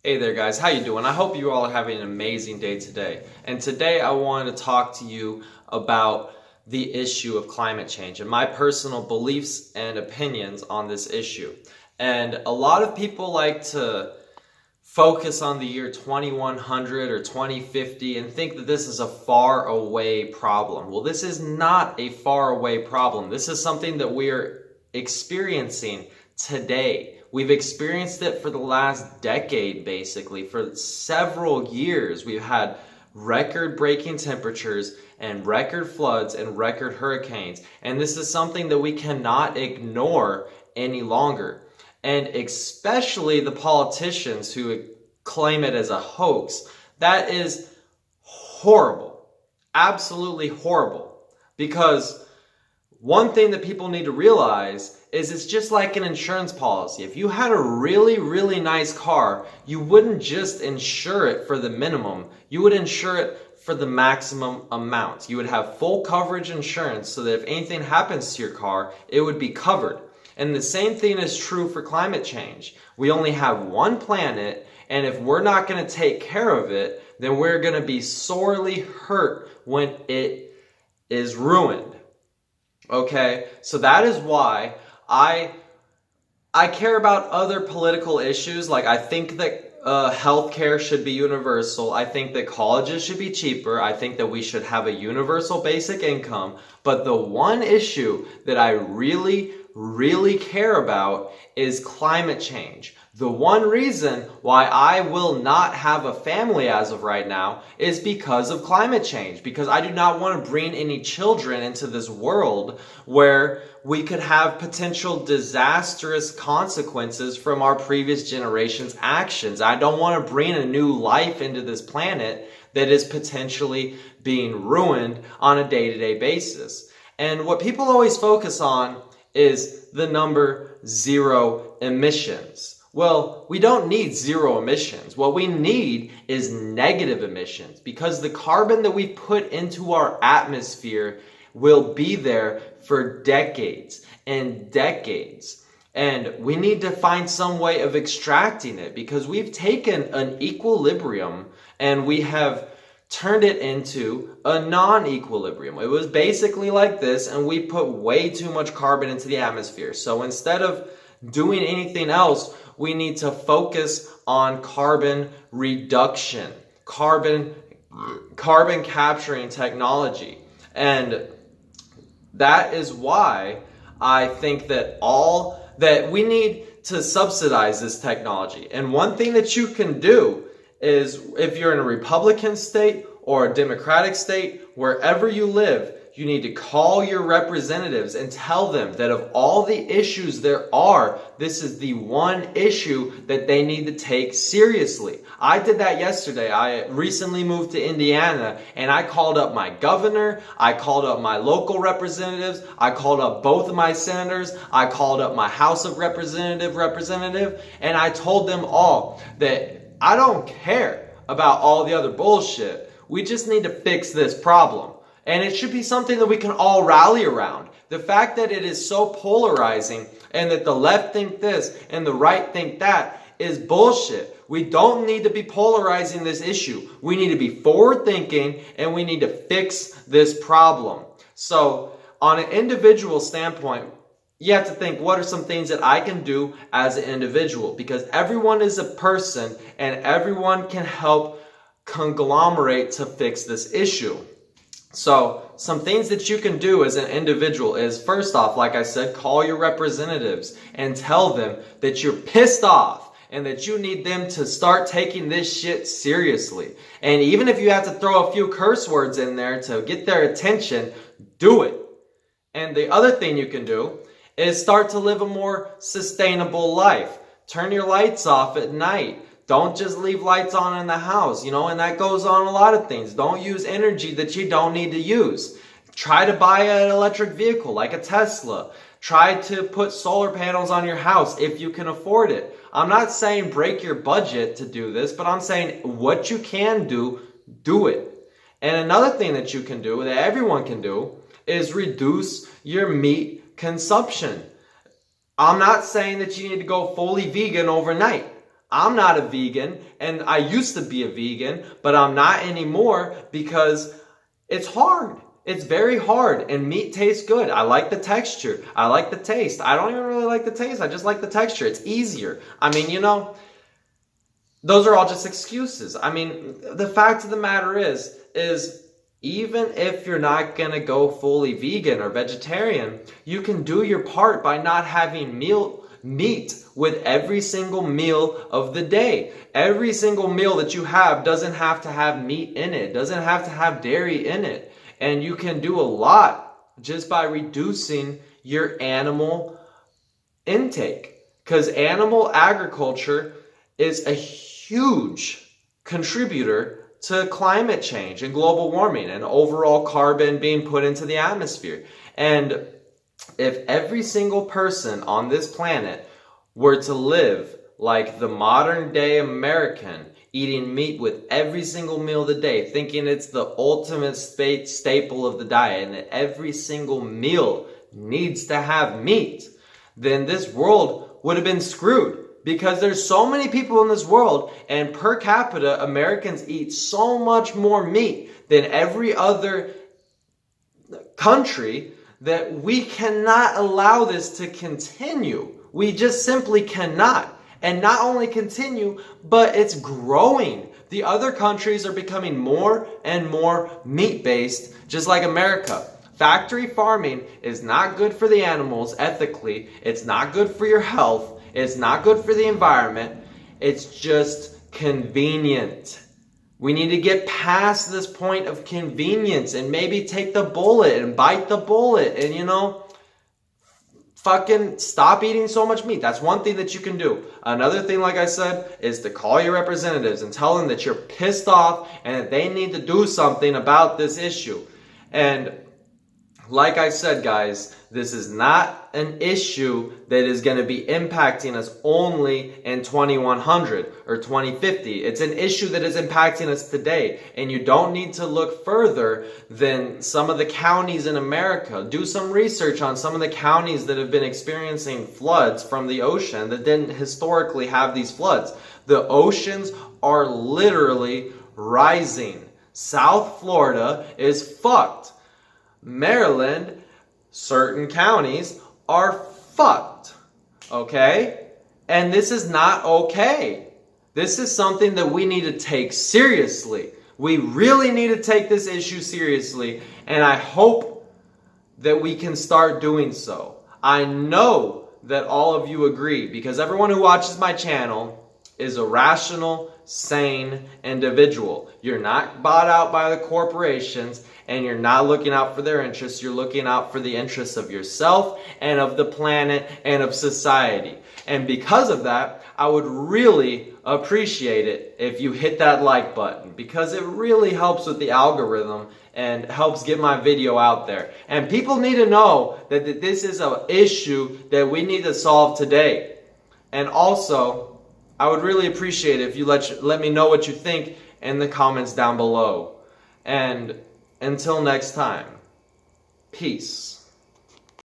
Hey there guys, how you doing? I hope you all are having an amazing day today. And today I wanted to talk to you about the issue of climate change and my personal beliefs and opinions on this issue. And a lot of people like to focus on the year 2100 or 2050 and think that this is a far away problem. Well, this is not a far away problem. This is something that we are experiencing today. We've experienced it for the last decade, basically. For several years, we've had record-breaking temperatures and record floods and record hurricanes. And this is something that we cannot ignore any longer. And especially the politicians who claim it as a hoax. That is horrible. Absolutely horrible. Because one thing that people need to realize is it's just like an insurance policy. If you had a really, really nice car, you wouldn't just insure it for the minimum. You would insure it for the maximum amount. You would have full coverage insurance so that if anything happens to your car, it would be covered. And the same thing is true for climate change. We only have one planet, and if we're not going to take care of it, then we're going to be sorely hurt when it is ruined. Okay, so that is why I care about other political issues. Like, I think that healthcare should be universal. I think that colleges should be cheaper. I think that we should have a universal basic income. But the one issue that I really care about is climate change. The one reason why I will not have a family as of right now is because of climate change. Because I do not want to bring any children into this world where we could have potential disastrous consequences from our previous generation's actions. I don't want to bring a new life into this planet that is potentially being ruined on a day-to-day basis. And what people always focus on is the number zero emissions. Well, we don't need zero emissions. What we need is negative emissions, because the carbon that we put into our atmosphere will be there for decades and decades. And we need to find some way of extracting it, because we've taken an equilibrium and we have turned it into a non-equilibrium. It was basically like this, and we put way too much carbon into the atmosphere. So instead of doing anything else, we need to focus on carbon reduction, carbon capturing technology. And that is why I think that we need to subsidize this technology. And one thing that you can do is, if you're in a Republican state or a Democratic state, wherever you live, you need to call your representatives and tell them that of all the issues there are, this is the one issue that they need to take seriously. I did that yesterday. I recently moved to Indiana, and I called up my governor, I called up my local representatives, I called up both of my senators, I called up my House of representative, and I told them all that I don't care about all the other bullshit. We just need to fix this problem. And it should be something that we can all rally around. The fact that it is so polarizing and that the left think this and the right think that is bullshit. We don't need to be polarizing this issue. We need to be forward thinking, and we need to fix this problem. So on an individual standpoint, you have to think, what are some things that I can do as an individual? Because everyone is a person, and everyone can help conglomerate to fix this issue. So some things that you can do as an individual is, first off, like I said, call your representatives and tell them that you're pissed off and that you need them to start taking this shit seriously. And even if you have to throw a few curse words in there to get their attention, do it. And the other thing you can do is start to live a more sustainable life. Turn your lights off at night. Don't just leave lights on in the house, and that goes on a lot of things. Don't use energy that you don't need to use. Try to buy an electric vehicle like a Tesla. Try to put solar panels on your house if you can afford it. I'm not saying break your budget to do this, but I'm saying what you can do, do it. And another thing that you can do, that everyone can do, is reduce your meat consumption. I'm not saying that you need to go fully vegan overnight. I'm not a vegan, and I used to be a vegan, but I'm not anymore because it's hard. It's very hard, and meat tastes good. I like the texture. I like the taste. I don't even really like the taste. I just like the texture. It's easier. I mean, those are all just excuses. I mean, the fact of the matter is even if you're not gonna go fully vegan or vegetarian, you can do your part by not having meat with every single meal of the day. Every single meal that you have doesn't have to have meat in it, doesn't have to have dairy in it. And you can do a lot just by reducing your animal intake. Because animal agriculture is a huge contributor to climate change and global warming and overall carbon being put into the atmosphere. And if every single person on this planet were to live like the modern day American, eating meat with every single meal of the day, thinking it's the ultimate staple of the diet and that every single meal needs to have meat, then this world would have been screwed. Because there's so many people in this world, and per capita, Americans eat so much more meat than every other country that we cannot allow this to continue. We just simply cannot. And not only continue, but it's growing. The other countries are becoming more and more meat-based, just like America. Factory farming is not good for the animals ethically. It's not good for your health. It's not good for the environment. It's just convenient. We need to get past this point of convenience and maybe take the bullet and bite the bullet and, fucking stop eating so much meat. That's one thing that you can do. Another thing, like I said, is to call your representatives and tell them that you're pissed off and that they need to do something about this issue. And like I said, guys, this is not an issue that is going to be impacting us only in 2100 or 2050. It's an issue that is impacting us today. And you don't need to look further than some of the counties in America. Do some research on some of the counties that have been experiencing floods from the ocean that didn't historically have these floods. The oceans are literally rising. South Florida is fucked. Maryland, certain counties are fucked, okay? And this is not okay. This is something that we need to take seriously. We really need to take this issue seriously, and I hope that we can start doing so. I know that all of you agree, because everyone who watches my channel is a rational, sane individual. You're not bought out by the corporations, and you're not looking out for their interests. You're looking out for the interests of yourself and of the planet and of society. And because of that, I would really appreciate it if you hit that like button, because it really helps with the algorithm and helps get my video out there. And people need to know that this is an issue that we need to solve today. And also, I would really appreciate it if you let me know what you think in the comments down below. And until next time, peace.